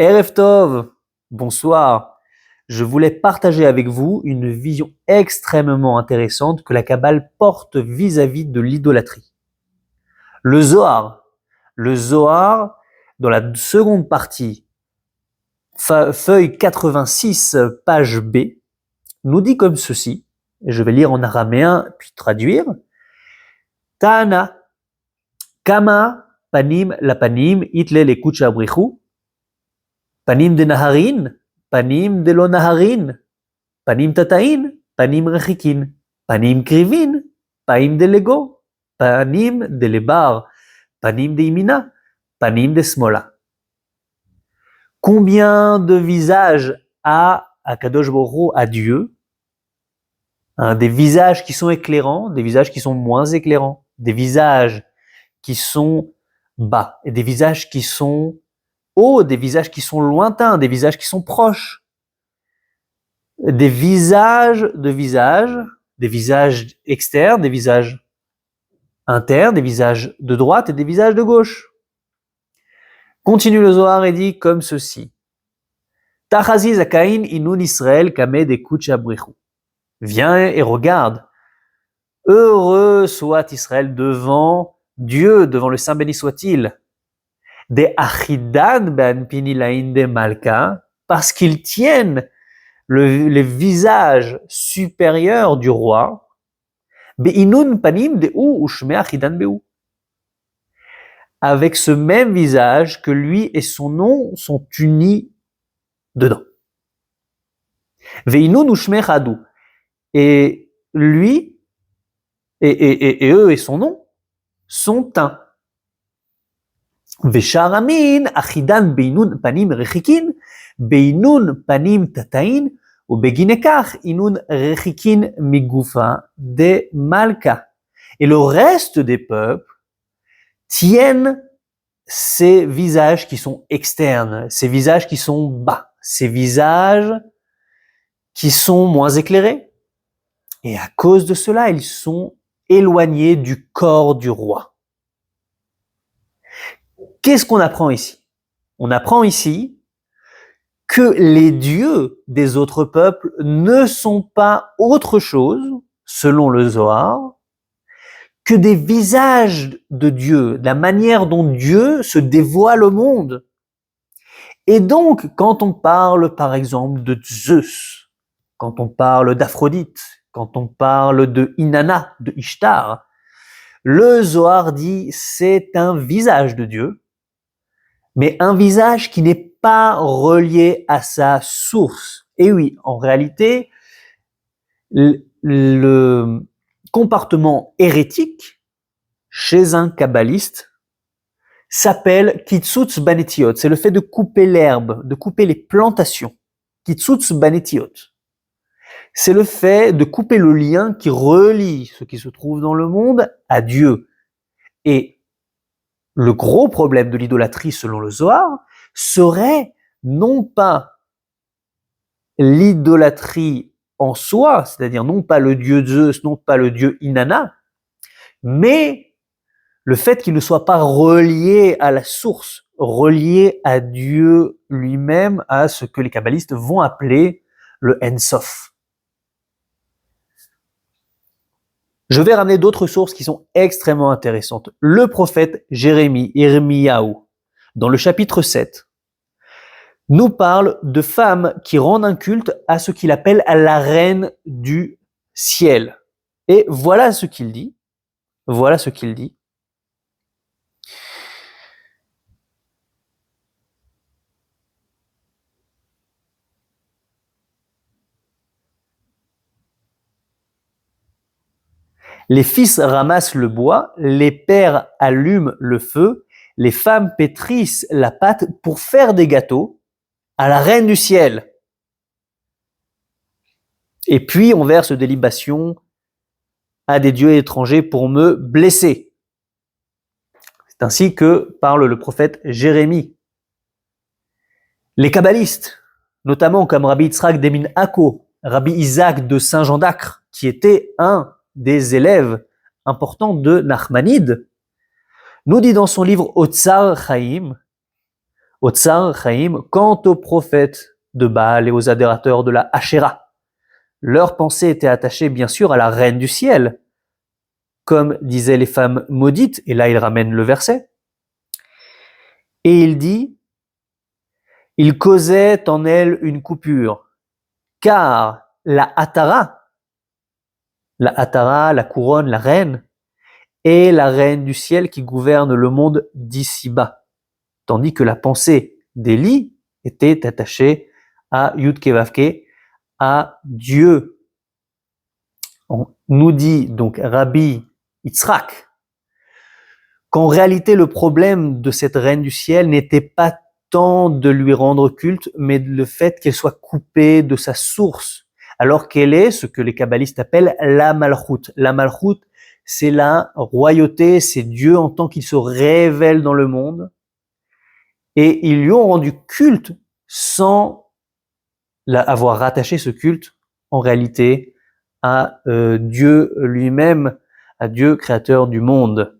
Erev Tov, bonsoir. Je voulais partager avec vous une vision extrêmement intéressante que la Kabbale porte vis-à-vis de l'idolâtrie. Le Zohar, dans la seconde partie, feuille 86, page B, nous dit comme ceci, et je vais lire en araméen puis traduire. Ta'ana, kama panim la panim itle le kucha brichu, panim de naharin, panim de lo naharin, panim tatain, panim rechikin, panim krivin, panim de lego, panim de lebar, panim de imina, panim de smola. Combien de visages a Akadosh Baruch Hu, à Dieu? Des visages qui sont éclairants, des visages qui sont moins éclairants, des visages qui sont bas, et des visages qui sont hauts, des visages qui sont lointains, des visages qui sont proches. Des visages des visages externes, des visages internes, des visages de droite et des visages de gauche. Continue le Zohar et dit comme ceci. Tachazi zakain inun Israël kame de kucha brichu. Viens et regarde. Heureux soit Israël devant Dieu, devant le Saint béni soit-il. De achidan ben pinilain de malka, parce qu'ils tiennent les visages supérieurs du roi, be'inun panim de ou ushme achidan be'u, avec ce même visage que lui et son nom sont unis dedans. Ve'inun ushme chadu, et lui et eux et son nom sont un. Ve'sharamin achidan be'inun panim rechikin, be'inun panim tatain, ou beginekach inun rechikin migufa de malka. Et le reste des peuples tiennent ces visages qui sont externes, ces visages qui sont bas, ces visages qui sont moins éclairés. Et à cause de cela, ils sont éloignés du corps du roi. Qu'est-ce qu'on apprend ici? On apprend ici que les dieux des autres peuples ne sont pas autre chose, selon le Zohar, que des visages de Dieu, de la manière dont Dieu se dévoile au monde. Et donc, quand on parle par exemple de Zeus, quand on parle d'Aphrodite, quand on parle de Inanna, de Ishtar, le Zohar dit c'est un visage de Dieu, mais un visage qui n'est pas relié à sa source. Et oui, en réalité, le comportement hérétique chez un kabbaliste s'appelle kitsutz banetiot. C'est le fait de couper l'herbe, de couper les plantations. Kitsutz banetiot. C'est le fait de couper le lien qui relie ce qui se trouve dans le monde à Dieu. Et le gros problème de l'idolâtrie, selon le Zohar, serait non pas l'idolâtrie en soi, c'est-à-dire non pas le dieu Zeus, non pas le dieu Inanna, mais le fait qu'il ne soit pas relié à la source, relié à Dieu lui-même, à ce que les kabbalistes vont appeler le En-Sof. Je vais ramener d'autres sources qui sont extrêmement intéressantes. Le prophète Jérémie, Irmiyahu, dans le chapitre 7, nous parle de femmes qui rendent un culte à ce qu'il appelle la reine du ciel. Et voilà ce qu'il dit. Voilà ce qu'il dit. Les fils ramassent le bois, les pères allument le feu, les femmes pétrissent la pâte pour faire des gâteaux à la reine du ciel. Et puis on verse des libations à des dieux étrangers pour me blesser. C'est ainsi que parle le prophète Jérémie. Les kabbalistes, notamment comme Rabbi Yitzhak d'Emin Akko, Rabbi Isaac de Saint-Jean d'Acre, qui était un des élèves importants de Nachmanide, nous dit dans son livre Otsar Chaim, au Tsar Chaim, quant aux prophètes de Baal et aux adérateurs de la Asherah. Leur pensée était attachée bien sûr à la reine du ciel, comme disaient les femmes maudites, et là il ramène le verset. Et il dit, il causait en elle une coupure, car la Atara, la couronne, la reine, est la reine du ciel qui gouverne le monde d'ici-bas, tandis que la pensée d'Élie était attachée à Yud-Kevavke, à Dieu. On nous dit donc Rabbi Yitzhak qu'en réalité le problème de cette reine du ciel n'était pas tant de lui rendre culte, mais le fait qu'elle soit coupée de sa source, alors qu'elle est ce que les kabbalistes appellent la Malchut. La Malchut, c'est la royauté, c'est Dieu en tant qu'il se révèle dans le monde, et ils lui ont rendu culte sans avoir rattaché ce culte en réalité à Dieu lui-même, à Dieu créateur du monde.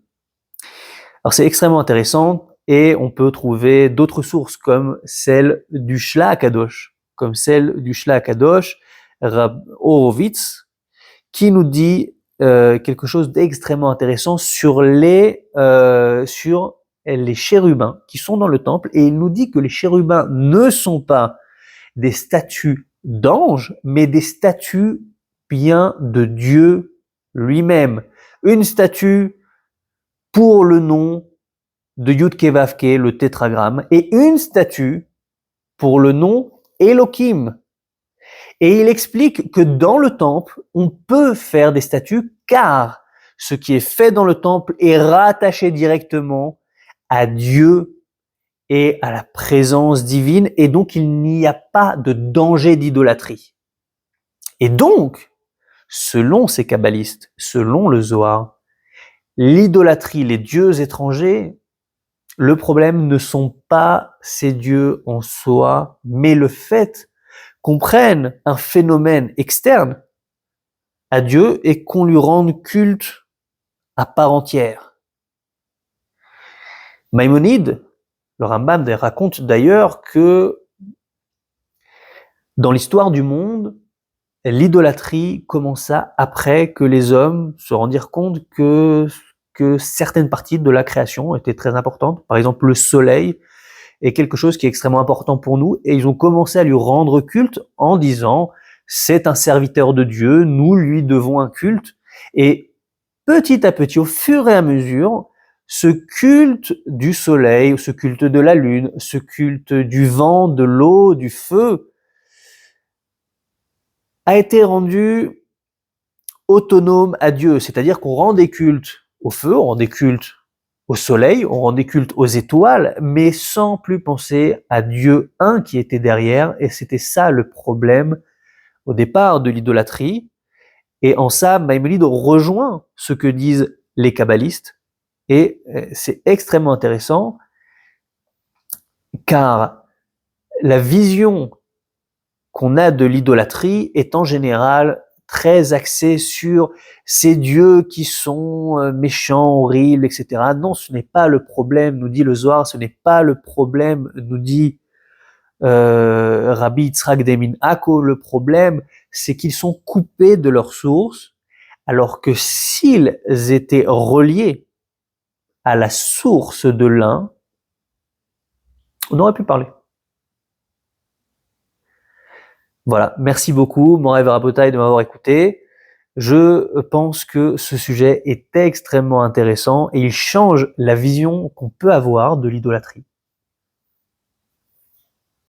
Alors c'est extrêmement intéressant et on peut trouver d'autres sources comme celle du Shla Kadosh, Rab Horowitz, qui nous dit quelque chose d'extrêmement intéressant sur les chérubins qui sont dans le temple, et il nous dit que les chérubins ne sont pas des statues d'anges, mais des statues bien de Dieu lui-même. Une statue pour le nom de Yud-Kevavke, le tétragramme, et une statue pour le nom Elohim. Et il explique que dans le temple, on peut faire des statues car ce qui est fait dans le temple est rattaché directement à Dieu et à la présence divine, et donc il n'y a pas de danger d'idolâtrie. Et donc, selon ces kabbalistes, selon le Zohar, l'idolâtrie, les dieux étrangers, le problème ne sont pas ces dieux en soi, mais le fait qu'on prenne un phénomène externe à Dieu et qu'on lui rende culte à part entière. Maïmonide, le Rambam raconte d'ailleurs que dans l'histoire du monde, l'idolâtrie commença après que les hommes se rendirent compte que certaines parties de la création étaient très importantes. Par exemple, le soleil est quelque chose qui est extrêmement important pour nous, et ils ont commencé à lui rendre culte en disant « c'est un serviteur de Dieu, nous lui devons un culte ». Et petit à petit, au fur et à mesure, ce culte du soleil, ce culte de la lune, ce culte du vent, de l'eau, du feu, a été rendu autonome à Dieu, c'est-à-dire qu'on rendait culte au feu, on rendait culte au soleil, on rendait culte aux étoiles, mais sans plus penser à Dieu un qui était derrière, et c'était ça le problème au départ de l'idolâtrie. Et en ça, Maïmonide rejoint ce que disent les kabbalistes, et c'est extrêmement intéressant, car la vision qu'on a de l'idolâtrie est en général très axée sur ces dieux qui sont méchants, horribles, etc. Non, ce n'est pas le problème, nous dit le Zohar, ce n'est pas le problème, nous dit Rabbi Yitzhak Demin Ako, le problème, c'est qu'ils sont coupés de leur source, alors que s'ils étaient reliés à la source de l'un, on aurait pu parler. Voilà, merci beaucoup, Moraï Rabotai, de m'avoir écouté. Je pense que ce sujet est extrêmement intéressant et il change la vision qu'on peut avoir de l'idolâtrie.